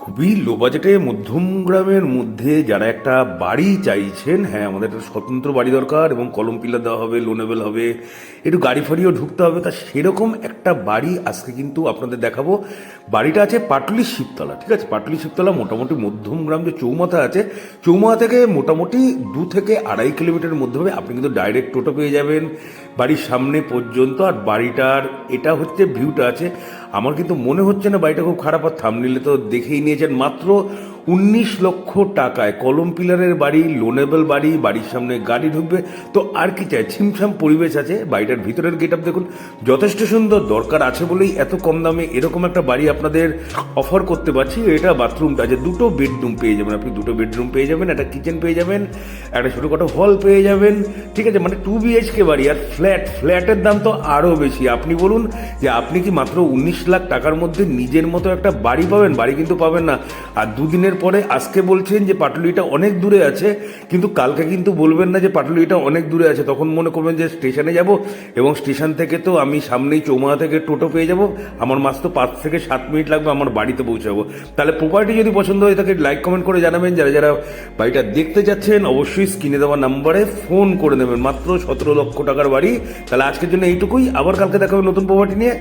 খুবই লো বাজেটে মধ্যম গ্রামের মধ্যে যারা একটা বাড়ি চাইছেন, হ্যাঁ আমাদের একটা স্বতন্ত্র বাড়ি দরকার এবং কলম পিলার দেওয়া হবে, লোনেবল হবে, একটু গাড়ি ফাড়িও ঢুকতে হবে, তা সেরকম একটা বাড়ি আজকে কিন্তু আপনাদের দেখাবো। বাড়িটা আছে পাটুলি শিবতলা, ঠিক আছে? পাটুলি শিবতলা মোটামুটি মধ্যম গ্রাম যে চৌমাথা আছে, চৌমাথা থেকে মোটামুটি 2 থেকে 2.5 কিলোমিটারের মধ্যে হবে। আপনি কিন্তু ডাইরেক্ট টোটো পেয়ে যাবেন বাড়ির সামনে পর্যন্ত। আর বাড়িটার এটা হচ্ছে ভিউটা আছে, আমার কিন্তু মনে হচ্ছে না বাড়িটা খুব খারাপ। আর থামনিলে তো দেখেই নিয়েছেন, মাত্র 19 লক্ষ টাকায় কলম পিলারের বাড়ি, লোনেবল বাড়ি, বাড়ির সামনে গাড়ি ঢুকবে। তো আর কি চাই, ছিমছাম পরিবেশ আছে। বাড়িটার ভিতরের গেট আপ দেখুন, যথেষ্ট সুন্দর। দরকার আছে বলেই এত কম দামে এরকম একটা বাড়ি আপনাদের অফার করতে পারছি। এটা বাথরুমটা আছে, 2 বেডরুম পেয়ে যাবেন আপনি, 2 বেডরুম পেয়ে যাবেন, একটা কিচেন পেয়ে যাবেন, একটা ছোটোখাটো হল পেয়ে যাবেন, ঠিক আছে? মানে 2 BHK বাড়ি। আর ফ্ল্যাটের দাম তো আরও বেশি। আপনি বলুন যে আপনি কি মাত্র 19 লাখ টাকার মধ্যে নিজের মতো একটা বাড়ি পাবেন? বাড়ি কিন্তু পাবেন না। আর দুদিনের পরে আজকে বলছেন যে পাটুলিটা অনেক দূরে আছে, কিন্তু কালকে কিন্তু বলবেন না যে পাটুলিটা অনেক দূরে আছে। তখন মনে করবেন যে স্টেশনে যাব, এবং স্টেশন থেকে তো আমি সামনেই চৌমাথা থেকে টোটো পেয়ে যাব, আমার মাত্র 5 থেকে 7 মিনিট লাগবে আমার বাড়িতে পৌঁছাবো। তাহলে প্রপার্টি যদি পছন্দ হয় তাকে লাইক কমেন্ট করে জানাবেন। যারা যারা বাড়িটা দেখতে যাচ্ছেন অবশ্যই স্ক্রিনে দেওয়া নাম্বারে ফোন করে নেবেন। মাত্র 17 লক্ষ টাকার বাড়ি। তাহলে আজকের জন্য এইটুকুই, আবার কালকে দেখা হবে নতুন প্রপার্টি নিয়ে।